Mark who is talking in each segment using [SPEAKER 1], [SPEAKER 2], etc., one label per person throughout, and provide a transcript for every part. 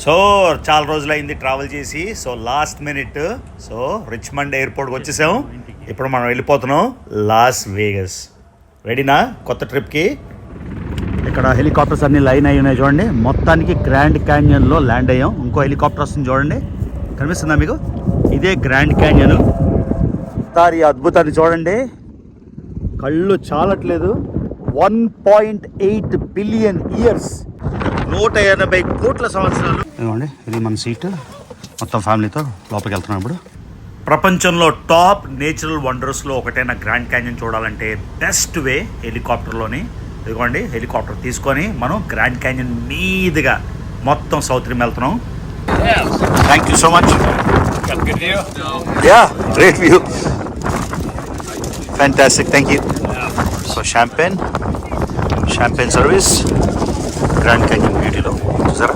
[SPEAKER 1] So చాలా రోజులైంది travel చేసి. సో లాస్ట్ మినిట్ రిచ్మండ్ ఎయిర్పోర్ట్కి వచ్చేసాం. ఇప్పుడు మనం వెళ్ళిపోతున్నాం లాస్ వేగస్. రెడీనా కొత్త ట్రిప్కి?
[SPEAKER 2] ఇక్కడ హెలికాప్టర్స్ అన్ని లైన్ అయి ఉన్నాయి చూడండి. మొత్తానికి గ్రాండ్ క్యాన్యన్లో ల్యాండ్ అయ్యాం. ఇంకో హెలికాప్టర్ వస్తుంది చూడండి, కనిపిస్తుందా మీకు? ఇదే గ్రాండ్ క్యాన్యన్. ఈ అద్భుతాన్ని చూడండి, కళ్ళు చాలట్లేదు. 1.8 బిలియన్ ఇయర్స్, 180 కోట్ల సంవత్సరాలు. ఇదిగోండి, ఇది మన సీట్. మొత్తం ఫ్యామిలీతో లోపలికి వెళ్తున్నాం ఇప్పుడు.
[SPEAKER 1] ప్రపంచంలో టాప్ నేచురల్ వండర్స్లో ఒకటైన గ్రాండ్ క్యాన్యన్ చూడాలంటే బెస్ట్ వే హెలికాప్టర్లోని. ఇదిగోండి, హెలికాప్టర్ తీసుకొని మనం గ్రాండ్ క్యాన్యన్ మీదుగా మొత్తం సౌత్ రిమ్ వెళ్తున్నాం.
[SPEAKER 2] Thank you so much.
[SPEAKER 1] Yeah, great view, fantastic, thank you. So champagne service Grand Canyon బ్యూటీలో చూసారా.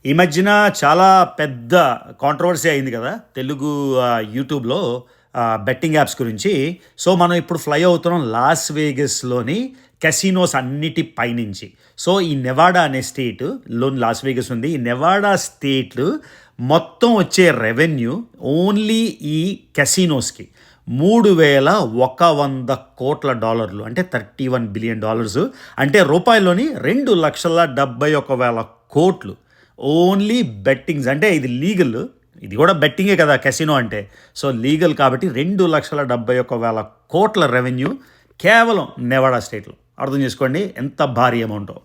[SPEAKER 1] ఈ మధ్యన చాలా పెద్ద కాంట్రవర్సీ అయింది కదా తెలుగు యూట్యూబ్లో బెట్టింగ్ యాప్స్ గురించి. సో మనం ఇప్పుడు ఫ్లై అవుతున్నాం లాస్ వేగస్లోని కెసినోస్ అన్నిటి పైనుంచి. సో ఈ నెవాడా అనే స్టేట్లో లాస్ వేగస్ ఉంది. ఈ నెవాడా స్టేట్ మొత్తం వచ్చే రెవెన్యూ ఓన్లీ ఈ కెసినోస్కి $3,100 కోట్ల, అంటే $31 బిలియన్. అంటే రూపాయల్లోని 2,71,000 కోట్లు ఓన్లీ బెట్టింగ్స్. అంటే ఇది లీగల్, ఇది కూడా బెట్టింగే కదా కెసినో అంటే. సో లీగల్ కాబట్టి 2,71,000 కోట్ల రెవెన్యూ కేవలం నెవాడా స్టేట్లో. అర్థం చేసుకోండి ఎంత భారీ అమౌంటో.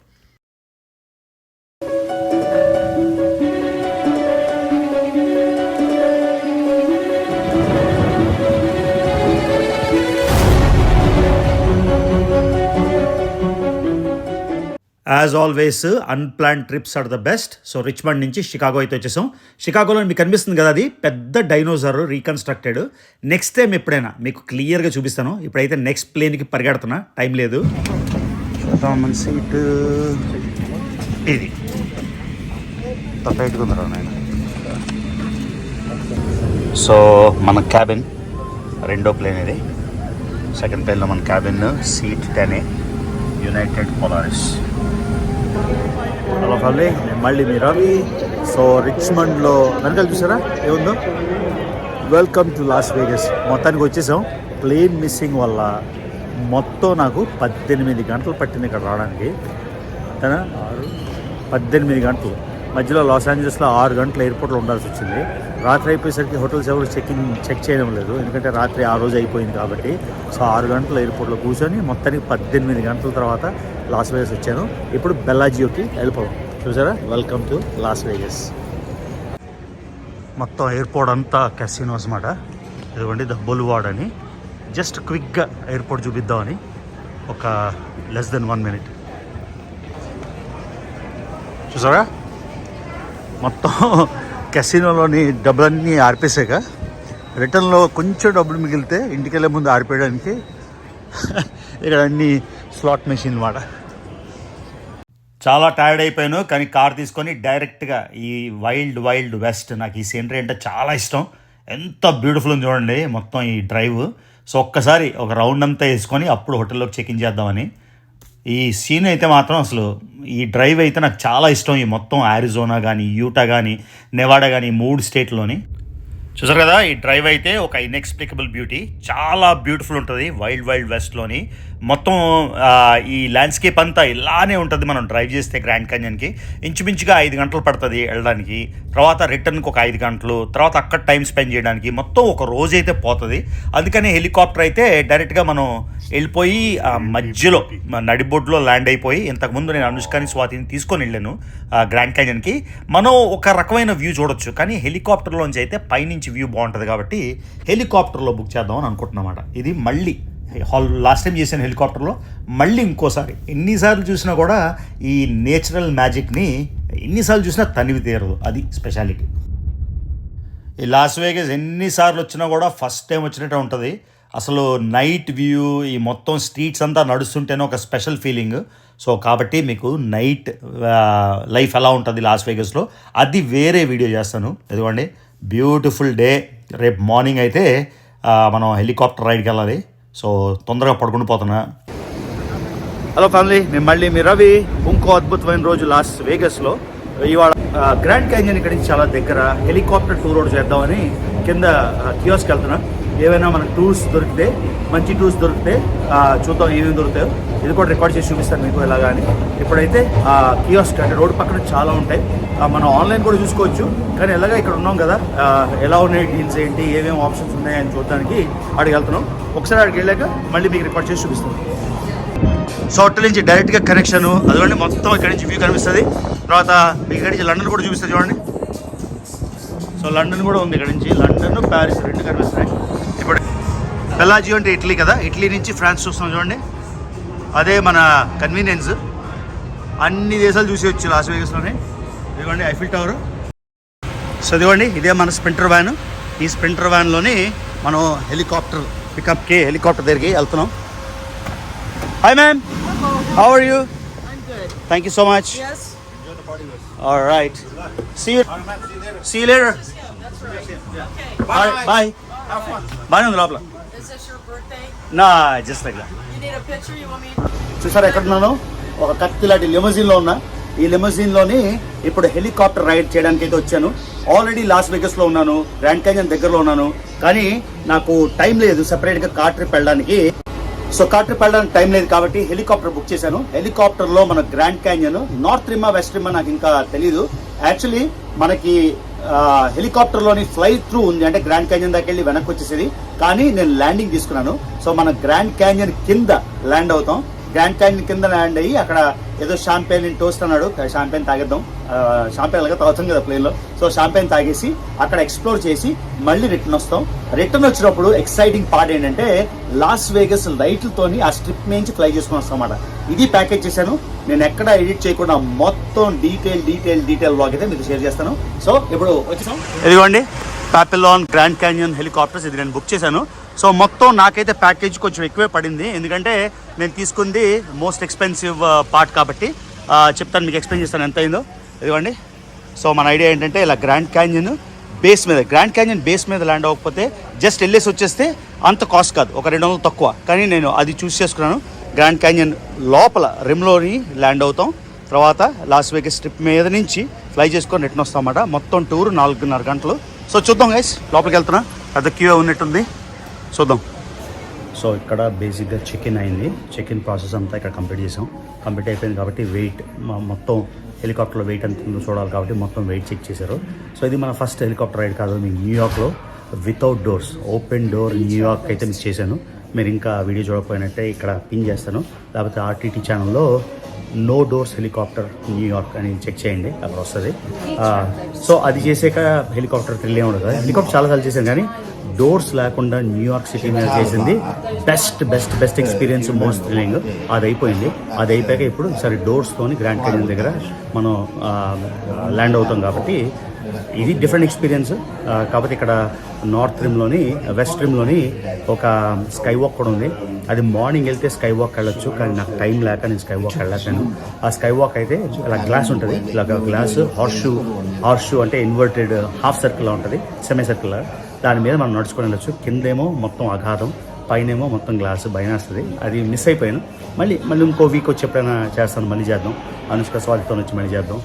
[SPEAKER 1] As always unplanned trips are the best. So Richmond నుంచి షికాగో అయితే వచ్చేసాం. షికాగోలో మీకు కనిపిస్తుంది కదా, అది పెద్ద డైనోసార్ రీకన్స్ట్రక్టెడ్. నెక్స్ట్ టైం ఎప్పుడైనా మీకు క్లియర్గా చూపిస్తాను. ఇప్పుడైతే నెక్స్ట్ ప్లేన్కి పరిగెడుతున్నా, టైం లేదు.
[SPEAKER 2] మన సీట్
[SPEAKER 1] ఇది
[SPEAKER 2] టైట్గా ఉందా నాయన. సో మన క్యాబిన్ రెండో ప్లేన్ ఇది. సెకండ్ ప్లేన్లో మన cabin seat 10A United Polaris. Hello family, నేను మళ్ళీ మీ రవి. సో రిచ్మండ్లో వెనకాల చూసారా ఏముందో, వెల్కమ్ టు లాస్ వేగస్. మొత్తానికి వచ్చేసాం. ప్లేన్ మిస్సింగ్ వల్ల మొత్తం నాకు 18 గంటలు పట్టింది ఇక్కడ రావడానికి. 18 గంటలు. మధ్యలో లాస్ ఏంజల్స్లో 6 గంటలు ఎయిర్పోర్ట్లో ఉండాల్సి వచ్చింది. రాత్రి అయిపోయేసరికి హోటల్స్ ఎవరు చెక్ చేయడం లేదు, ఎందుకంటే రాత్రి ఆ రోజు అయిపోయింది కాబట్టి. సో 6 గంటలు ఎయిర్పోర్ట్లో కూర్చొని మొత్తానికి 18 గంటల తర్వాత లాస్ వేగస్ వచ్చాను. ఇప్పుడు బెల్లాజియోకి వెళ్ళిపోయాం. చూసారా, వెల్కమ్ టు లాస్ వేగస్. మొత్తం ఎయిర్పోర్ట్ అంతా కెసినోస్ మాట. ఇదిగోండి ద బొల్వార్డ్ అని. జస్ట్ క్విక్గా ఎయిర్పోర్ట్ చూపిద్దామని ఒక లెస్ దెన్ 1 మినిట్. చూసారా, మొత్తం కెసినోలోని డబ్బులన్నీ ఆర్పేసాక రిటర్న్లో కొంచెం డబ్బులు మిగిలితే ఇంటికి వెళ్ళే ముందు ఆరిపోయడానికి ఇక్కడ అన్ని స్లాట్ మెషిన్ మాట.
[SPEAKER 1] చాలా టైర్డ్ అయిపోయాను, కానీ కార్ తీసుకొని డైరెక్ట్గా ఈ వైల్డ్ వెస్ట్. నాకు ఈ సీనరీ అంటే చాలా ఇష్టం. ఎంత బ్యూటిఫుల్ ఉంది చూడండి మొత్తం ఈ డ్రైవ్. సో ఒక్కసారి ఒక రౌండ్ అంతా వేసుకొని అప్పుడు హోటల్లోకి చెక్-ఇన్ చేద్దామని. ఈ సీన్ అయితే మాత్రం అసలు ఈ డ్రైవ్ అయితే నాకు చాలా ఇష్టం. ఈ మొత్తం ఆరిజోనా కానీ, యూటా కానీ, నెవాడా కానీ 3 స్టేట్లోని. చూసారు కదా, ఈ డ్రైవ్ అయితే ఒక ఇన్ఎక్స్ప్లికబుల్ బ్యూటీ. చాలా బ్యూటిఫుల్ ఉంటుంది వైల్డ్ వెస్ట్లోని. మొత్తం ఈ ల్యాండ్స్కేప్ అంతా ఇలానే ఉంటుంది. మనం డ్రైవ్ చేస్తే గ్రాండ్ క్యాన్యన్కి ఇంచుమించుగా 5 గంటలు పడుతుంది వెళ్ళడానికి. తర్వాత రిటర్న్కి ఒక 5 గంటలు, తర్వాత అక్కడ టైం స్పెండ్ చేయడానికి మొత్తం ఒక రోజు అయితే పోతుంది. అందుకని హెలికాప్టర్ అయితే డైరెక్ట్గా మనం వెళ్ళిపోయి మధ్యలో నడిబొడ్లో ల్యాండ్ అయిపోయి, ఇంతకుముందు నేను అనుష్కాని స్వాతిని తీసుకొని వెళ్ళాను గ్రాండ్ క్యాన్యన్కి. మనం ఒక రకమైన వ్యూ చూడొచ్చు, కానీ హెలికాప్టర్లోంచి అయితే పైనుంచి వ్యూ బాగుంటుంది కాబట్టి హెలికాప్టర్లో బుక్ చేద్దామని అనుకుంటున్నమాట. ఇది మళ్ళీ లాస్ట్ టైం చేసిన హెలికాప్టర్లో మళ్ళీ ఇంకోసారి. ఎన్నిసార్లు చూసినా కూడా ఈ నేచురల్ మ్యాజిక్ని ఎన్నిసార్లు చూసినా తనివి తీరదు, అది స్పెషాలిటీ. ఈ లాస్ వేగస్ ఎన్నిసార్లు వచ్చినా కూడా ఫస్ట్ టైం వచ్చినట్టే ఉంటుంది. అసలు నైట్ వ్యూ, ఈ మొత్తం స్ట్రీట్స్ అంతా నడుస్తుంటేనే ఒక స్పెషల్ ఫీలింగ్. సో కాబట్టి మీకు నైట్ లైఫ్ ఎలా ఉంటుంది లాస్ వేగస్లో అది వేరే వీడియో చేస్తాను. ఇదిగోండి బ్యూటిఫుల్ డే. రేపు మార్నింగ్ అయితే మనం హెలికాప్టర్ రైడ్కి వెళ్ళాలి. సో తొందరగా పడుకుని పోతున్నా. హలో ఫ్యామిలీ, మేము మళ్ళీ మీ రవి. ఇంకో అద్భుతమైన రోజు లాస్ వేగస్లో. ఇవాళ గ్రాండ్ క్యాన్యన్ ఇక్కడి నుంచి చాలా దగ్గర. హెలికాప్టర్ టూర్ రోడ్ చేద్దామని కింద కియోస్కి వెళ్తున్నాం. ఏవైనా మనకు టూర్స్ దొరికితే, మంచి టూర్స్ దొరికితే చూద్దాం ఏమేమి దొరుకుతాయో. ఇది కూడా రికార్డ్ చేసి చూపిస్తాను మీకు ఎలాగా అని. ఇప్పుడైతే కియోస్క్ అంటే రోడ్ పక్కన చాలా ఉంటాయి, మనం ఆన్లైన్ కూడా చూసుకోవచ్చు. కానీ ఎలాగా ఇక్కడ ఉన్నాం కదా, ఎలా ఉన్నాయి డీల్స్ ఏంటి, ఏమేమి ఆప్షన్స్ ఉన్నాయని చూడడానికి అక్కడికి వెళ్తున్నాం. ఒకసారి అక్కడికి వెళ్ళాక మళ్ళీ మీకు రికార్డ్ చేసి చూపిస్తాం. సో హోటల్ నుంచి డైరెక్ట్గా కనెక్షన్, అదిగోండి మొత్తం ఇక్కడ నుంచి వ్యూ కనిపిస్తుంది. తర్వాత మీకు ఇక్కడ నుంచి లండన్ కూడా చూపిస్తుంది చూడండి. సో లండన్ కూడా ఉంది ఇక్కడ నుంచి, లండన్ ప్యారిస్ రెండు కనిపిస్తున్నాయి. ఇప్పుడు పెలాజియో అంటే ఇటలీ కదా, ఇటలీ నుంచి ఫ్రాన్స్ చూస్తున్నాం చూడండి. అదే మన కన్వీనియన్స్, అన్ని దేశాలు చూసేయచ్చు లాస్ వేగస్లోనే. ఇదిగోండి ఐఫిల్ టవర్. సో ఇదిగోండి ఇదే మన స్ప్రింటర్ వ్యాన్. ఈ స్ప్రింటర్ వ్యాన్లోని మనం హెలికాప్టర్ పికప్కి, హెలికాప్టర్ దగ్గరికి వెళ్తున్నాం. Hi ma'am.
[SPEAKER 3] Hello.
[SPEAKER 1] How are you?
[SPEAKER 3] I'm good.
[SPEAKER 1] Thank you so much.
[SPEAKER 3] Yes.
[SPEAKER 1] All right. See you. See you later.
[SPEAKER 3] That's right. Okay.
[SPEAKER 1] Bye. Bye.
[SPEAKER 3] Have fun.
[SPEAKER 1] Bye on the lobla.
[SPEAKER 3] Is this your birthday?
[SPEAKER 1] Nah, just like that.
[SPEAKER 3] You need a picture? You want me?
[SPEAKER 1] చూసారా ఎక్కడున్నాను? ఒక కత్తి లాంటి లిమోజిన్లో ఉన్నా. ఈ లిమోజిన్లోని ఇప్పుడు helicopter ride చేయడానికి అయితే వచ్చాను. ఆల్రెడీ లాస్ వేగస్లో ఉన్నాను, గ్రాండ్ క్యాన్యన్ దగ్గరలో ఉన్నాను. కానీ నాకు టైం లేదు సెపరేట్గా కార్ ట్రిప్ వెళ్ళడానికి. సో కార్ ట్రిప్ వెళ్ళడానికి టైం లేదు కాబట్టి హెలికాప్టర్ బుక్ చేశాను. హెలికాప్టర్లో మన గ్రాండ్ క్యాన్యన్, నార్త్ రిమ్మా వెస్ట్ రిమ్మా నాకు ఇంకా తెలీదు. యాక్చువల్లీ మనకి హెలికాప్టర్లోని ఫ్లై త్రూ ఉంది, అంటే గ్రాండ్ క్యాన్యన్ దాకా వెళ్ళి వెనక్కి వచ్చేసేది. కానీ నేను ల్యాండింగ్ తీసుకున్నాను. సో మన గ్రాండ్ క్యాన్యన్ కింద ల్యాండ్ అవుతాం. గ్రాండ్ క్యాన్యన్ కింద ల్యాండ్ అయ్యి అక్కడ ఏదో షాంపెయిన్ టోస్ట్ అన్నాడు, షాంపెయిన్ తాగేద్దాం. షాంపెయిన్ అలాగే తాగుతాం కదా ప్లేన్లో. సో షాంపెయిన్ తాగేసి అక్కడ ఎక్స్ప్లోర్ చేసి మళ్ళీ రిటర్న్ వస్తాం. రిటర్న్ వచ్చినప్పుడు ఎక్సైటింగ్ పార్ట్ ఏంటంటే లాస్ వేగస్ లైట్లతోని ఆ స్ట్రిప్ నుంచి ఫ్లై చేసుకుని వస్తాం అన్నమాట. ఇది ప్యాకేజ్ చేశాను. నేను ఎక్కడ ఎడిట్ చేయకుండా మొత్తం డీటెయిల్ వ్లాగ్ అయితే మీకు షేర్ చేస్తాను. సో ఇప్పుడు వచ్చేసాం. ఇదిగోండి పాపిలాన్ గ్రాండ్ క్యాన్యన్ హెలికాప్టర్స్, ఇది నేను బుక్ చేశాను. సో మొత్తం నాకైతే ప్యాకేజ్ కొంచెం ఎక్కువే పడింది, ఎందుకంటే నేను తీసుకుంది మోస్ట్ ఎక్స్పెన్సివ్ పార్ట్ కాబట్టి. చెప్తాను, మీకు ఎక్స్ప్లెయిన్ చేస్తాను ఎంత అయిందో. ఇదిగోండి. సో మన ఐడియా ఏంటంటే ఇలా గ్రాండ్ క్యాన్యన్ బేస్ మీద ల్యాండ్ అవ్వకపోతే జస్ట్ వెళ్ళేసి వచ్చేస్తే అంత కాస్ట్ కాదు, ఒక 200 తక్కువ. కానీ నేను అది చూస్ చేసుకున్నాను. గ్రాండ్ క్యాన్యన్ లోపల రిమ్లోని ల్యాండ్ అవుతాం. తర్వాత లాస్ వేగస్ స్ట్రిప్ మీద నుంచి ఫ్లై చేసుకొని రిటర్న్ వస్తాం అన్నమాట. మొత్తం టూర్ 4.5 గంటలు. సో చూద్దాం గైస్, లోపలికి వెళ్తున్నా. పెద్ద క్యూ ఉన్నట్టుంది, చూద్దాం. సో ఇక్కడ బేసిక్గా చెక్ ఇన్ అయింది. చెక్ ఇన్ ప్రాసెస్ అంతా ఇక్కడ కంప్లీట్ చేసాం. కంప్లీట్ అయిపోయింది కాబట్టి వెయిట్ మొత్తం హెలికాప్టర్లో వెయిట్ ఎంత ఉందో చూడాలి కాబట్టి మొత్తం వెయిట్ చెక్ చేశారు. సో ఇది మన ఫస్ట్ హెలికాప్టర్ రైడ్ కాదు, మీకు న్యూయార్క్లో without doors, open door New York అయితే మిస్ చేశాను. మీరు ఇంకా వీడియో చూడకపోయినట్టే ఇక్కడ పిన్ చేస్తాను, లేకపోతే ఆర్టీటీ ఛానల్లో నో డోర్స్ హెలికాప్టర్ న్యూయార్క్ అని చెక్ చేయండి, అక్కడ వస్తుంది. సో అది చేసాక హెలికాప్టర్ థ్రిల్ ఏమి ఉండదు. హెలికాప్టర్ చాలాసార్లు చేశాను కానీ డోర్స్ లేకుండా న్యూయార్క్ సిటీ మీద చేసింది బెస్ట్ ఎక్స్పీరియన్స్, మోస్ట్ థ్రిల్లింగ్. అది అయిపోయింది. అది అయిపోయాక ఇప్పుడు సరే డోర్స్తోని గ్రాండ్ క్యాన్యన్ దగ్గర మనం ల్యాండ్ అవుతాం కాబట్టి ఇది డిఫరెంట్ ఎక్స్పీరియన్స్. కాబట్టి ఇక్కడ నార్త్ రిమ్లోని, వెస్ట్ రిమ్లోని ఒక స్కై వాక్ కూడా ఉంది. అది మార్నింగ్ వెళ్తే స్కై వాక్ వెళ్ళొచ్చు, కానీ నాకు టైం లేక నేను స్కై వాక్ వెళ్ళాను. ఆ స్కై వాక్ అయితే ఇలా గ్లాస్ ఉంటుంది, ఇలా గ్లాస్ హార్స్ షూ అంటే ఇన్వర్టెడ్ హాఫ్ సర్కిల్లా ఉంటుంది, సెమీ సర్కిల్లా. దాని మీద మనం నడుచుకొని వెళ్ళొచ్చు. కిందేమో మొత్తం అగాధం, పైనేమో మొత్తం గ్లాస్, భయం వేస్తుంది. అది మిస్ అయిపోయాను. మళ్ళీ ఇంకో వీక్ వచ్చి ఎప్పుడైనా చేస్తాను, మళ్ళీ చేద్దాం. అనుష్క స్వాతితో వచ్చి మళ్ళీ చేద్దాం.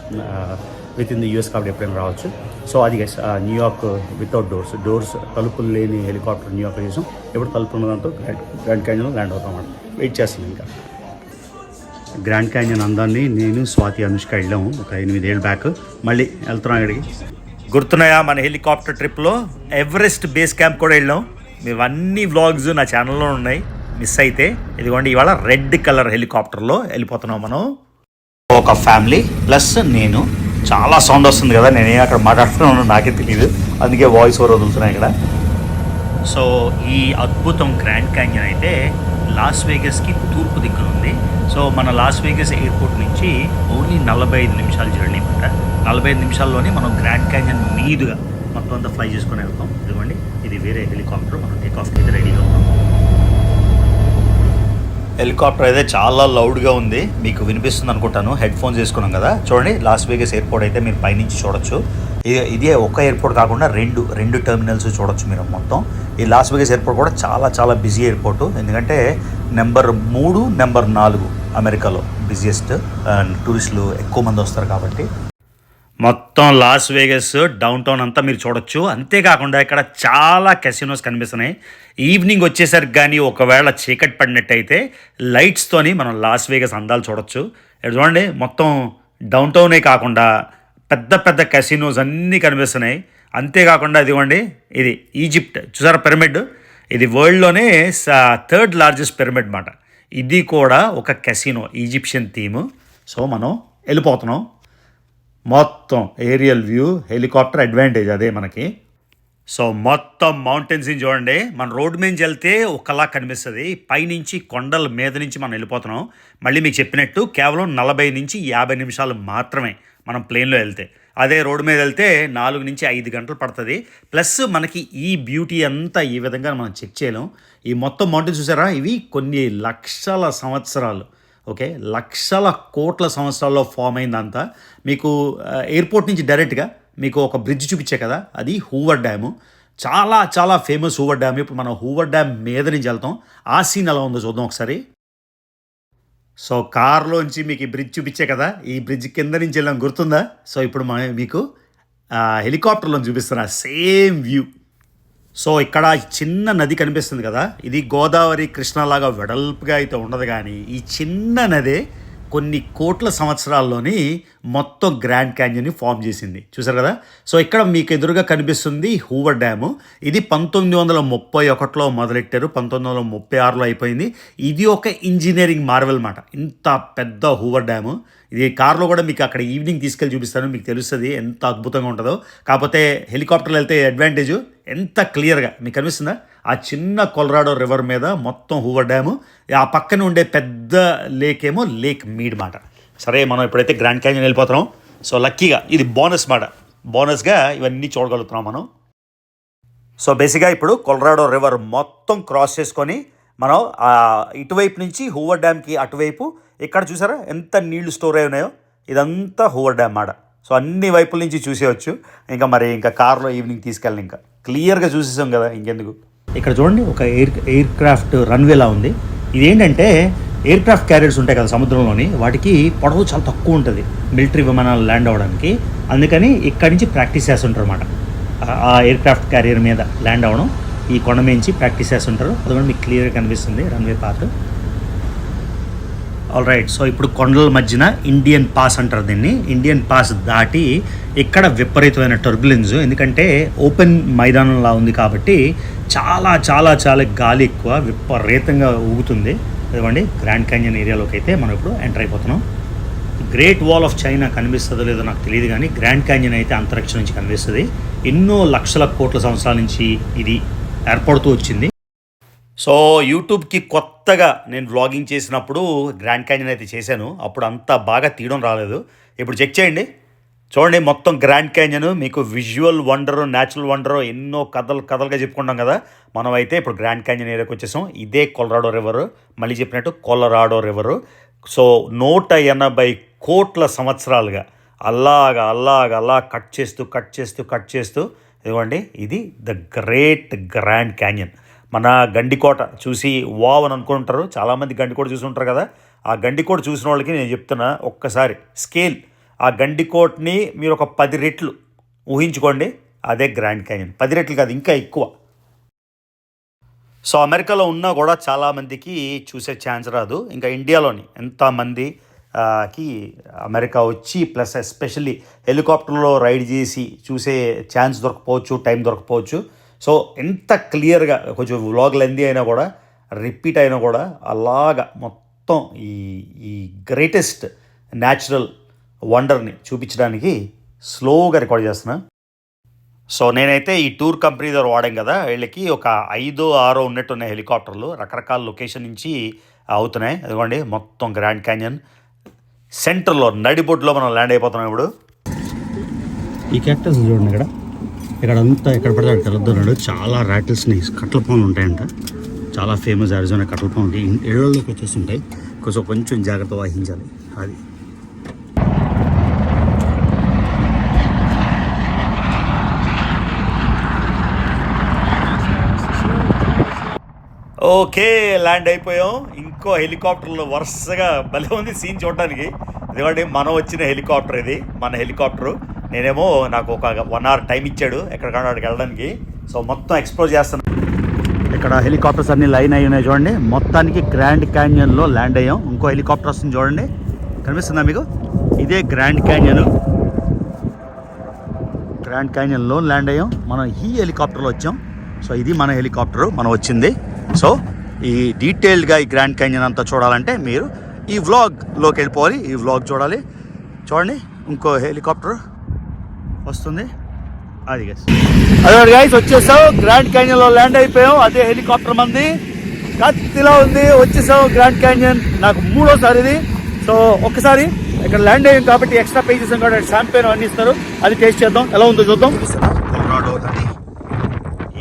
[SPEAKER 1] విత్ ఇన్ ది యూఎస్ కాబట్టి ఎప్పుడైనా రావచ్చు. సో అది గైస్ న్యూయార్క్ వితౌట్ డోర్స్ తలుపులు లేని హెలికాప్టర్ న్యూయార్క్ చేసాం. ఎప్పుడు తలుపులు ఉన్నదంతా గ్రాండ్ క్యాన్యన్ ల్యాండ్ అవుతాం అన్నమాట. వెయిట్ చేస్తాం. ఇంకా గ్రాండ్ క్యాన్యన్ అందాన్ని నేను, స్వాతి, అనుష్క వెళ్ళాము ఒక 8 ఏళ్ళ బ్యాక్. మళ్ళీ వెళ్తున్నాం అక్కడికి. గుర్తున్నాయా మన హెలికాప్టర్ ట్రిప్లో ఎవరెస్ట్ బేస్ క్యాంప్ కూడా వెళ్ళాం. ఇవన్నీ వ్లాగ్స్ నా ఛానల్లో ఉన్నాయి, మిస్ అయితే. ఇదిగోండి ఇవాళ రెడ్ కలర్ హెలికాప్టర్లో వెళ్ళిపోతున్నాం మనం. ఒక ఫ్యామిలీ ప్లస్ నేను. చాలా సౌండ్ వస్తుంది కదా, నేనే అక్కడ మాట్లాడుతున్నాను నాకే తెలియదు, అందుకే వాయిస్ ఓవర్ వదులుతున్నాను ఇక్కడ. సో ఈ అద్భుతం గ్రాండ్ క్యాన్యన్ అయితే లాస్ వేగస్కి తూర్పు దిక్కున ఉంది. సో మన లాస్ వేగస్ ఎయిర్పోర్ట్ నుంచి ఓన్లీ 45 నిమిషాల జర్నీ అనమాట. 45 నిమిషాల్లోనే మనం గ్రాండ్ క్యాన్యన్ మీదుగా మొత్తం అంతా ఫ్లై చేసుకొని వెళ్తాం. ఇదిగోండి ఇది వేరే హెలికాప్టర్, మనం టేక్ ఆఫ్కి అయితే రెడీగా ఉన్నాం. హెలికాప్టర్ అయితే చాలా లౌడ్గా ఉంది, మీకు వినిపిస్తుంది అనుకుంటాను. హెడ్ ఫోన్స్ వేసుకున్నాం కదా. చూడండి లాస్ వేగస్ ఎయిర్పోర్ట్ అయితే మీరు పైనుంచి చూడొచ్చు. ఇదే ఒక ఎయిర్పోర్ట్ కాకుండా రెండు టెర్మినల్స్ చూడొచ్చు మీరు మొత్తం. ఈ లాస్ వేగస్ ఎయిర్పోర్ట్ కూడా చాలా బిజీ ఎయిర్పోర్టు, ఎందుకంటే నెంబర్ 3, నెంబర్ 4 అమెరికాలో బిజియెస్ట్ అండ్ టూరిస్టులు ఎక్కువ మంది వస్తారు కాబట్టి. మొత్తం లాస్ వేగస్ డౌన్ టౌన్ అంతా మీరు చూడొచ్చు. అంతేకాకుండా ఇక్కడ చాలా కెసినోస్ కనిపిస్తున్నాయి. ఈవినింగ్ వచ్చేసరికి కానీ ఒకవేళ చీకటి పడినట్టయితే లైట్స్తోని మనం లాస్ వేగస్ అందాలు చూడొచ్చు. ఇక్కడ చూడండి, మొత్తం డౌన్ టౌనే కాకుండా పెద్ద పెద్ద కెసినోస్ అన్నీ కనిపిస్తున్నాయి. అంతేకాకుండా ఇదిగోండి, ఇది ఈజిప్ట్ చూసారా పిరమిడ్, ఇది వరల్డ్లోనే 3rd లార్జెస్ట్ పిరమిడ్ అన్నమాట. ఇది కూడా ఒక కెసినో, ఈజిప్షియన్ థీము. సో మనం వెళ్ళిపోతున్నాం. మొత్తం ఏరియల్ వ్యూ, హెలికాప్టర్ అడ్వాంటేజ్ అదే మనకి. సో మొత్తం మౌంటైన్స్ని చూడండి, మన రోడ్డు మీద వెళ్తే ఒకలా కనిపిస్తుంది, పైనుంచి కొండల మీద నుంచి మనం వెళ్ళిపోతున్నాం. మళ్ళీ మీకు చెప్పినట్టు కేవలం 40 నుంచి 50 నిమిషాలు మాత్రమే మనం ప్లేన్లో వెళ్తే. అదే రోడ్డు మీద వెళ్తే 4 నుంచి 5 గంటలు పడుతుంది. ప్లస్ మనకి ఈ బ్యూటీ అంతా ఈ విధంగా మనం చెక్ చేయలేం. ఈ మొత్తం మౌంటైన్ చూసారా, ఇవి కొన్ని లక్షల సంవత్సరాలు, ఓకే, లక్షల కోట్ల సంవత్సరాల్లో ఫామ్ అయిందంతా. మీకు ఎయిర్పోర్ట్ నుంచి డైరెక్ట్గా మీకు ఒక బ్రిడ్జ్ చూపించే కదా, అది హూవర్ డ్యాము. చాలా చాలా ఫేమస్ హూవర్ డ్యామ్. ఇప్పుడు మనం హూవర్ డ్యామ్ మీద నుంచి వెళ్తాం. ఆ సీన్ ఎలా ఉందో చూద్దాం ఒకసారి. సో కార్లోంచి మీకు ఈ బ్రిడ్జ్ చూపించే కదా, ఈ బ్రిడ్జ్ కింద నుంచి వెళ్ళాం, గుర్తుందా? సో ఇప్పుడు మీకు హెలికాప్టర్లో చూపిస్తున్నా సేమ్ వ్యూ. సో ఇక్కడ చిన్న నది కనిపిస్తుంది కదా, ఇది గోదావరి కృష్ణలాగా వెడల్పుగా అయితే ఉండదు, కానీ ఈ చిన్న నదే కొన్ని కోట్ల సంవత్సరాల్లోని మొత్తం గ్రాండ్ క్యాన్యన్ని ఫామ్ చేసింది. చూసారు కదా. సో ఇక్కడ మీకు ఎదురుగా కనిపిస్తుంది హూవర్ డ్యాము. ఇది 1931లో మొదలెట్టారు, 1936లో అయిపోయింది. ఇది ఒక ఇంజనీరింగ్ మార్వెల్ మాట, ఇంత పెద్ద హూవర్ డ్యాము. ఇది కార్లో కూడా మీకు అక్కడ ఈవినింగ్ తీసుకెళ్ళి చూపిస్తాను, మీకు తెలుస్తుంది ఎంత అద్భుతంగా ఉంటుందో. కాకపోతే హెలికాప్టర్లో వెళ్తే అడ్వాంటేజు, ఎంత క్లియర్గా మీకు కనిపిస్తుందా, ఆ చిన్న కొలరాడో రివర్ మీద మొత్తం హూవర్ డ్యాము. ఆ పక్కన ఉండే పెద్ద లేక్ ఏమో లేక్ మీడ్ మాట. సరే, మనం ఎప్పుడైతే గ్రాండ్ క్యాన్యన్ వెళ్ళిపోతున్నాం, సో లక్కీగా ఇది బోనస్ మాట, బోనస్గా ఇవన్నీ చూడగలుగుతున్నాం మనం. సో బేసిక్గా ఇప్పుడు కొలరాడో రివర్ మొత్తం క్రాస్ చేసుకొని మనం ఇటువైపు నుంచి హూవర్ డ్యామ్కి అటువైపు, ఇక్కడ చూసారా ఎంత నీళ్లు స్టోర్ అయి ఉన్నాయో, ఇదంతా హూవర్ డ్యామ్ మాట. సో అన్ని వైపుల నుంచి చూసేయచ్చు. ఇంకా కార్లో ఈవినింగ్ తీసుకెళ్ళి ఇంకా క్లియర్గా చూసేసాం కదా, ఇంకెందుకు. ఇక్కడ చూడండి, ఒక ఎయిర్ క్రాఫ్ట్ రన్వేలా ఉంది. ఇదేంటంటే ఎయిర్ క్రాఫ్ట్ క్యారియర్స్ ఉంటాయి కదా సముద్రంలోని, వాటికి పొడవు చాలా తక్కువ ఉంటుంది మిలిటరీ విమానాలు ల్యాండ్ అవ్వడానికి. అందుకని ఇక్కడి నుంచి ప్రాక్టీస్ చేస్తుంటారు అన్నమాట. ఆ ఎయిర్ క్రాఫ్ట్ క్యారియర్ మీద ల్యాండ్ అవ్వడం ఈ కొండ నుంచి ప్రాక్టీస్ చేస్తుంటారు. అది కూడా మీకు క్లియర్గా కనిపిస్తుంది runway path. All right. So ఇప్పుడు కొండల మధ్యన ఇండియన్ పాస్ అంటారు దీన్ని. ఇండియన్ పాస్ దాటి ఇక్కడ విపరీతమైన టర్బులెన్స్, ఎందుకంటే ఓపెన్ మైదానంలా ఉంది కాబట్టి చాలా చాలా చాలా గాలి ఎక్కువ, విపరీతంగా ఊగుతుంది. ఇదిగోండి గ్రాండ్ క్యాన్యన్ ఏరియాలోకి అయితే మనం ఇప్పుడు ఎంటర్ అయిపోతున్నాం. గ్రేట్ వాల్ ఆఫ్ చైనా కనిపిస్తుందో లేదో నాకు తెలియదు, కానీ గ్రాండ్ క్యాన్యన్ అయితే అంతరిక్షం నుంచి కనిపిస్తుంది. ఎన్నో లక్షల కోట్ల సంవత్సరాల నుంచి ఇది ఏర్పడుతూ వచ్చింది. సో యూట్యూబ్కి కొత్తగా నేను వ్లాగింగ్ చేసినప్పుడు గ్రాండ్ క్యాన్యన్ అయితే చేశాను, అప్పుడు అంత బాగా తీయడం రాలేదు. ఇప్పుడు చెక్ చేయండి, చూడండి మొత్తం గ్రాండ్ క్యాన్యన్ మీకు విజువల్ వండర్, న్యాచురల్ వండర్ ఎన్నో కథలుగా చెప్పుకుంటాం కదా. మనం అయితే ఇప్పుడు గ్రాండ్ క్యాన్యన్ ఏరియాకి వచ్చేసాం. ఇదే కొలరాడో రివర్, మళ్ళీ చెప్పినట్టు కొలరాడో రివరు. సో 180 కోట్ల సంవత్సరాలుగా అలా కట్ చేస్తూ ఇదిగోండి, ఇది ద గ్రేట్ గ్రాండ్ క్యాన్యన్. మన గండికోట చూసి వావ్ అని అనుకుంటారు చాలామంది, గండికోట చూసి ఉంటారు కదా. ఆ గండికోట చూసిన వాళ్ళకి నేను చెప్తున్నా, ఒక్కసారి స్కేల్ ఆ గండికోటని మీరు ఒక 10 రెట్లు ఊహించుకోండి, అదే గ్రాండ్ క్యాన్యన్. 10 రెట్లు కాదు, ఇంకా ఎక్కువ. సో అమెరికాలో ఉన్నా కూడా చాలామందికి చూసే ఛాన్స్ రాదు. ఇంకా ఇండియాలోని ఎంతమందికి అమెరికా వచ్చి ప్లస్ ఎస్పెషల్లీ హెలికాప్టర్లో రైడ్ చేసి చూసే ఛాన్స్ దొరకపోవచ్చు, టైం దొరకపోవచ్చు. సో ఎంత క్లియర్గా కొంచెం వ్లాగ్ లెందీ అయినా కూడా, రిపీట్ అయినా కూడా, అలాగా మొత్తం ఈ గ్రేటెస్ట్ న్యాచురల్ వండర్ని చూపించడానికి స్లోగా రికార్డ్ చేస్తున్నా. సో నేనైతే ఈ టూర్ కంపెనీ ద్వారా వాడాం కదా, వీళ్ళకి ఒక 5-6 ఉన్నట్టున్నాయి హెలికాప్టర్లు, రకరకాల లొకేషన్ నుంచి అవుతున్నాయి. అదిగోండి మొత్తం గ్రాండ్ క్యాన్యన్ సెంటర్లో నడిబొడ్లో మనం ల్యాండ్ అయిపోతున్నాం ఇప్పుడు. ఈ క్యాక్టస్ చూడండి, ఇక్కడంతా ఎక్కడ పడితే అక్కడ తెలద్దన్నాడు. చాలా ర్యాటిల్స్ని, కట్టల పాములు ఉంటాయంట, చాలా ఫేమస్ అరిజోనా కట్టల పాములు. ఏళ్ళలోకి వచ్చేస్తుంటాయి, కొంచెం జాగ్రత్త వహించాలి. అది ఓకే, ల్యాండ్ అయిపోయాం. ఇంకో హెలికాప్టర్లు వరుసగా భలే ఉంది సీన్ చూడడానికి. ఎందుకంటే మనం వచ్చిన హెలికాప్టర్ ఇది, మన హెలికాప్టరు. నేనేమో నాకు ఒక 1 hour టైం ఇచ్చాడు ఎక్కడికన్నా అక్కడికి వెళ్ళడానికి. సో మొత్తం ఎక్స్ప్లోర్ చేస్తాను. ఇక్కడ హెలికాప్టర్స్ అన్ని లైన్ అయి ఉన్నాయి చూడండి. మొత్తానికి గ్రాండ్ క్యాన్యన్లో ల్యాండ్ అయ్యాం. ఇంకో హెలికాప్టర్ వస్తుంది చూడండి, కనిపిస్తుందా మీకు? ఇదే గ్రాండ్ క్యాన్యన్లో ల్యాండ్ అయ్యాం. మనం ఈ హెలికాప్టర్లో వచ్చాం. సో ఇది మన హెలికాప్టర్ మనం వచ్చింది. సో ఈ డీటెయిల్డ్గా ఈ గ్రాండ్ క్యాన్యన్ అంతా చూడాలంటే మీరు ఈ వ్లాగ్లోకి వెళ్ళిపోవాలి. ఈ వ్లాగ్ చూడాలి. చూడండి ఇంకో హెలికాప్టర్ వస్తుంది. అది అదే గైస్ వచ్చేసాం, గ్రాండ్ క్యాన్యన్లో ల్యాండ్ అయిపోయాం. అదే హెలికాప్టర్ మంది కత్తిలా ఉంది. వచ్చేసాం గ్రాండ్ క్యాన్యన్. నాకు 3వ సారి ఇది. సో ఒక్కసారి ఇక్కడ ల్యాండ్ అయ్యాం కాబట్టి ఎక్స్ట్రా పే చేసాం కాబట్టి షాంపెయిన్ అన్నీ ఇస్తారు. అది టేస్ట్ చేద్దాం, ఎలా ఉందో చూద్దాం. కొలరాడో నది.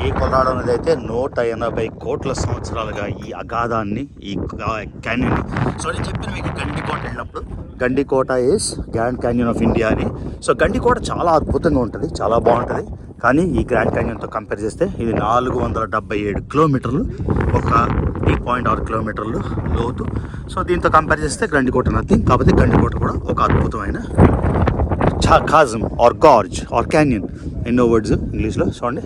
[SPEAKER 1] ఈ కొలరాడో నది అయితే 180 కోట్ల సంవత్సరాలుగా ఈ అగాధాన్ని, ఈ క్యాన్యన్. సో నేను చెప్పిన మీకు గండికోట వెళ్ళినప్పుడు, Gandikota is grand canyon of India అని. సో గండికోట చాలా అద్భుతంగా ఉంటుంది, చాలా బాగుంటుంది. కానీ ఈ గ్రాండ్ క్యాన్యన్తో కంపేర్ చేస్తే ఇది 477 కిలోమీటర్లు, ఒక 3.6 కిలోమీటర్లు లోతు. సో దీంతో కంపేర్ చేస్తే గండికోట నథింగ్. కాకపోతే గండికోట కూడా ఒక అద్భుతమైన ఖాజం ఆర్ గార్జ్ ఆర్ క్యాన్యన్, ఎన్నో వర్డ్స్ ఇంగ్లీష్లో. చూడండి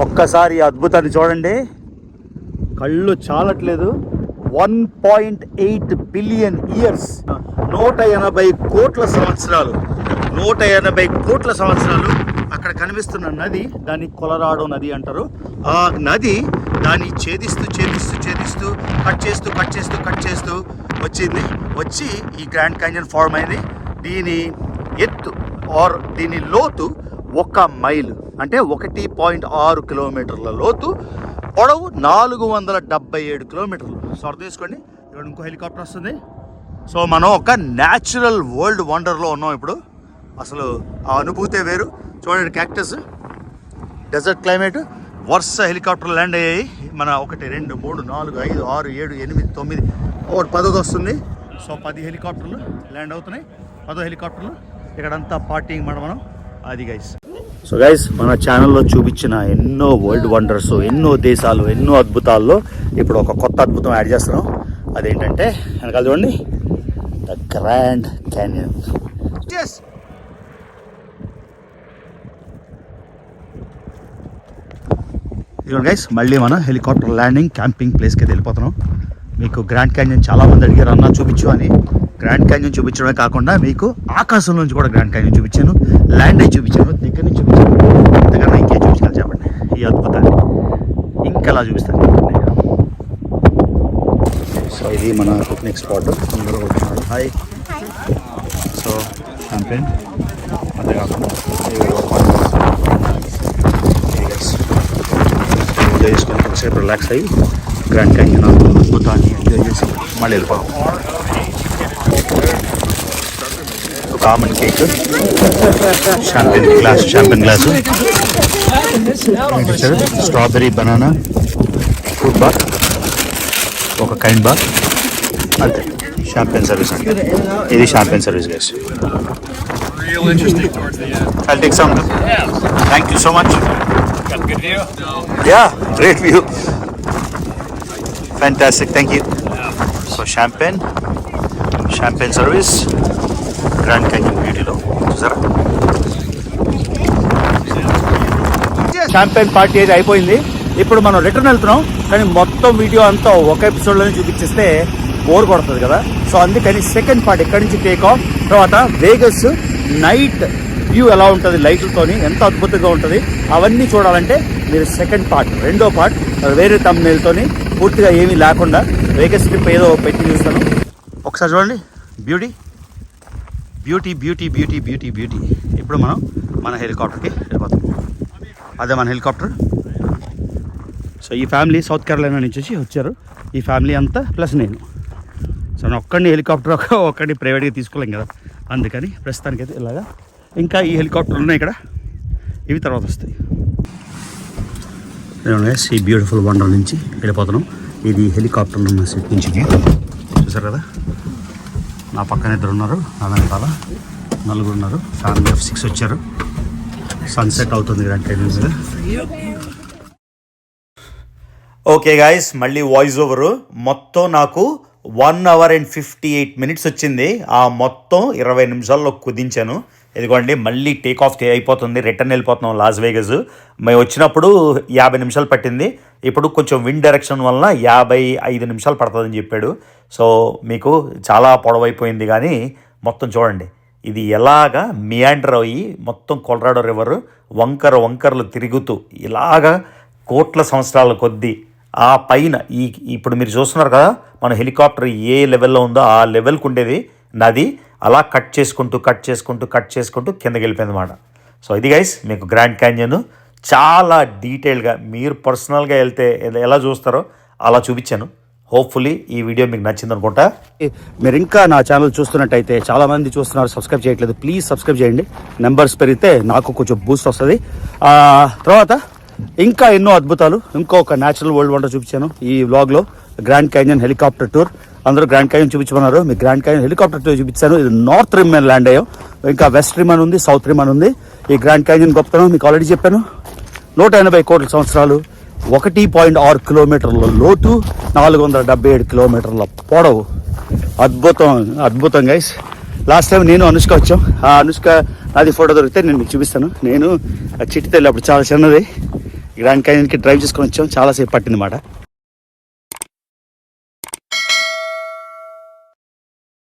[SPEAKER 1] ఒక్కసారి ఈ అద్భుతాన్ని చూడండి, కళ్ళు చాలట్లేదు. 1.8 బిలియన్ ఇయర్స్, 180 కోట్ల సంవత్సరాలు. 180 కోట్ల సంవత్సరాలు అక్కడ కనిపిస్తున్న నది, దాన్ని కొలరాడో నది అంటారు. ఆ నది దాన్ని ఛేదిస్తూ కట్ చేస్తూ వచ్చింది. వచ్చి ఈ గ్రాండ్ క్యాన్యన్ ఫార్మ్ అయింది. దీని ఎత్తు ఆర్ దీని లోతు 1 మైలు, అంటే 1.6 కిలోమీటర్ల లోతు, పొడవు 477 కిలోమీటర్లు. సో అర్థం చేసుకోండి. ఇక్కడ ఇంకో హెలికాప్టర్ వస్తుంది. సో మనం ఒక న్యాచురల్ వరల్డ్ వండర్లో ఉన్నాం ఇప్పుడు. అసలు ఆ అనుభూతే వేరు. చూడండి క్యాక్టస్, డెజర్ట్ క్లైమేట్. వరుస హెలికాప్టర్ ల్యాండ్ అయ్యాయి. మన 1 2 3 4 5 6 7 8 9 ఒకటి 10ది వస్తుంది. సో 10 హెలికాప్టర్లు ల్యాండ్ అవుతున్నాయి. 10 హెలికాప్టర్లు ఇక్కడంతా పార్టీయింగ్ మనం. అది గైస్. సో గైస్ మన ఛానల్లో చూపించిన ఎన్నో వరల్డ్ వండర్స్, ఎన్నో దేశాలు, ఎన్నో అద్భుతాల్లో ఇప్పుడు ఒక కొత్త అద్భుతం యాడ్ చేస్తున్నాం. అదేంటంటే వెనకాల చూడండి, ద గ్రాండ్ క్యాన్యన్. ఇదిగోండి గైస్, మళ్ళీ మనం హెలికాప్టర్ ల్యాండింగ్ క్యాంపింగ్ ప్లేస్కి అయితే వెళ్ళిపోతున్నాం. మీకు గ్రాండ్ క్యాన్యన్ చాలామంది అడిగారు అన్న చూపించు అని. గ్రాండ్ క్యాన్యన్ చూపించడమే కాకుండా మీకు ఆకాశం నుంచి కూడా గ్రాండ్ క్యాన్యన్ చూపించాను, ల్యాండ్ అయి చూపించాను, దగ్గర నుంచి చూపించాను. అంతకన్నా ఇంకేం చూపించాలి చెప్పండి ఈ అద్భుతాన్ని? ఇంకెలా చూపిస్తాను చెప్పండి. సో ఇది మన పిక్నిక్ స్పాట్. అందరూ వచ్చినారు. హాయ్. సో షాంపెయిన్, అంతేకాకుండా ఎంజాయ్ చేసుకొని ఒకసేపు రిలాక్స్ అయ్యి గ్రాండ్ క్యాన్యన్ అద్భుతాన్ని ఎంజాయ్ చేసి మళ్ళీ వెళ్ళిపోవడం. ఒక almond cake, champagne glass, strawberry banana fruit bar, ఒక కైండ్ బార్, అంతే. షాంపెయిన్ సర్వీస్ అంటే ఇది champagne service guys. I'll take some. Thank you so much.
[SPEAKER 4] Got a good view?
[SPEAKER 1] Yeah, great view. Fantastic, thank you. So champagne service, Grand Canyon బ్యూటీలో చూసారా. Champagne party అయితే అయిపోయింది. ఇప్పుడు మనం return వెళ్తున్నాం. కానీ మొత్తం వీడియో అంతా ఒక ఎపిసోడ్లోనే చూపించేస్తే బోర్ కొడుతుంది కదా. సో అందుకని సెకండ్ పార్ట్ ఇక్కడి నుంచి టేక్ ఆఫ్. తర్వాత వేగస్ నైట్ వ్యూ ఎలా ఉంటుంది, లైట్లతోని ఎంత అద్భుతంగా ఉంటుంది, అవన్నీ చూడాలంటే మీరు సెకండ్ పార్ట్, రెండో పార్ట్ వేరే తమ్నెయిల్తోని పూర్తిగా ఏమీ లేకుండా వేగస్ ట్రిప్ ఏదో పెట్టి చూస్తాను. ఒకసారి చూడండి, beauty beauty beauty beauty beauty beauty. ఇప్పుడు మనం మన హెలికాప్టర్కి వెళ్ళిపోతాం. అదే మన హెలికాప్టర్. సో ఈ ఫ్యామిలీ సౌత్ కేరళ నుంచి వచ్చారు. ఈ ఫ్యామిలీ అంతా ప్లస్ నేను. సో నేను ఒక్కడిని హెలికాప్టర్ ఒక్కడిని ప్రైవేట్గా తీసుకోలేం కదా, అందుకని ప్రస్తుతానికైతే ఇలాగా. ఇంకా ఈ హెలికాప్టర్లు ఉన్నాయి ఇక్కడ, ఇవి తర్వాత వస్తాయి. ఈ బ్యూటిఫుల్ వండర్ నుంచి వెళ్ళిపోతున్నాం. ఇది హెలికాప్టర్లో ఉన్న సెట్ నుంచి చూసారు కదా. నా పక్కన 2 ఉన్నారు, నా వెనకాల 4 ఉన్నారు. ఫ్యామిలీ ఆఫ్ 6 వచ్చారు. సన్సెట్ అవుతుంది గ్రాండ్ క్యాన్యన్ మీద. ఓకే గాయస్, మళ్ళీ వాయిస్ ఓవరు. మొత్తం నాకు 1 hour and 58 minutes వచ్చింది. ఆ మొత్తం 20 నిమిషాల్లో కుదించాను. ఇదిగోండి మళ్ళీ టేక్ ఆఫ్ అయిపోతుంది, రిటర్న్ వెళ్ళిపోతున్నాం లాస్ వేగస్. మేము వచ్చినప్పుడు 50 నిమిషాలు పట్టింది, ఇప్పుడు కొంచెం విండ్ డైరెక్షన్ వలన 55 నిమిషాలు పడుతుందని చెప్పాడు. సో మీకు చాలా పొడవైపోయింది, కానీ మొత్తం చూడండి ఇది ఎలాగా మియాండర్ అయ్యి మొత్తం కొలరాడో రివర్ వంకరలు తిరుగుతూ ఇలాగా కోట్ల సంవత్సరాల కొద్దీ ఆ పైన ఇప్పుడు మీరు చూస్తున్నారు కదా, మన హెలికాప్టర్ ఏ లెవెల్లో ఉందో ఆ లెవెల్కి ఉండేది నది, అలా కట్ చేసుకుంటూ కిందకి వెళ్ళిపోయింది అన్నమాట. సో ఇది గైస్ మీకు గ్రాండ్ క్యాన్యన్ చాలా డీటెయిల్గా మీరు పర్సనల్గా వెళ్తే ఎలా చూస్తారో అలా చూపించాను. హోప్ఫుల్లీ ఈ వీడియో మీకు నచ్చింది అనుకుంటా.
[SPEAKER 2] మీరు ఇంకా నా ఛానల్ చూస్తున్నట్టయితే చాలామంది చూస్తున్నారు, సబ్స్క్రైబ్ చేయట్లేదు, ప్లీజ్ సబ్స్క్రైబ్ చేయండి. నెంబర్స్ పెరిగితే నాకు కొంచెం బూస్ట్ వస్తుంది. తర్వాత ఇంకా ఎన్నో అద్భుతాలు, ఇంకొక న్యాచురల్ వరల్డ్ వండర్ చూపించాను ఈ వ్లాగ్లో. గ్రాండ్ క్యాన్యన్ హెలికాప్టర్ టూర్, అందరూ గ్రాండ్ క్యాన్యన్ చూపించమన్నారు, మీకు గ్రాండ్ క్యాన్యన్ హెలికాప్టర్ టూర్ చూపించాను. ఇది నార్త్ రిమ్ మీద ల్యాండ్ అయ్యాం, ఇంకా వెస్ట్ రిమ్ అని ఉంది, సౌత్ రిమ్ అని ఉంది. ఈ గ్రాండ్ క్యాన్యన్ గొప్పతనం మీకు ఆల్రెడీ చెప్పాను. 180 కోట్ల సంవత్సరాలు, 1.6 కిలోమీటర్ల లోతు, 477 కిలోమీటర్ల పొడవు. అద్భుతం గైస్. లాస్ట్ టైం నేను అనుష్క వచ్చాం, ఆ అనుష్క నాది ఫోటో దొరికితే నేను మీకు చూపిస్తాను. నేను చిట్టి తల్లి అప్పుడు చాలా చిన్నది, గ్రాండ్ క్యాన్యన్కి డ్రైవ్ చేసుకొని వచ్చాం, చాలాసేపు పట్టింది మాట.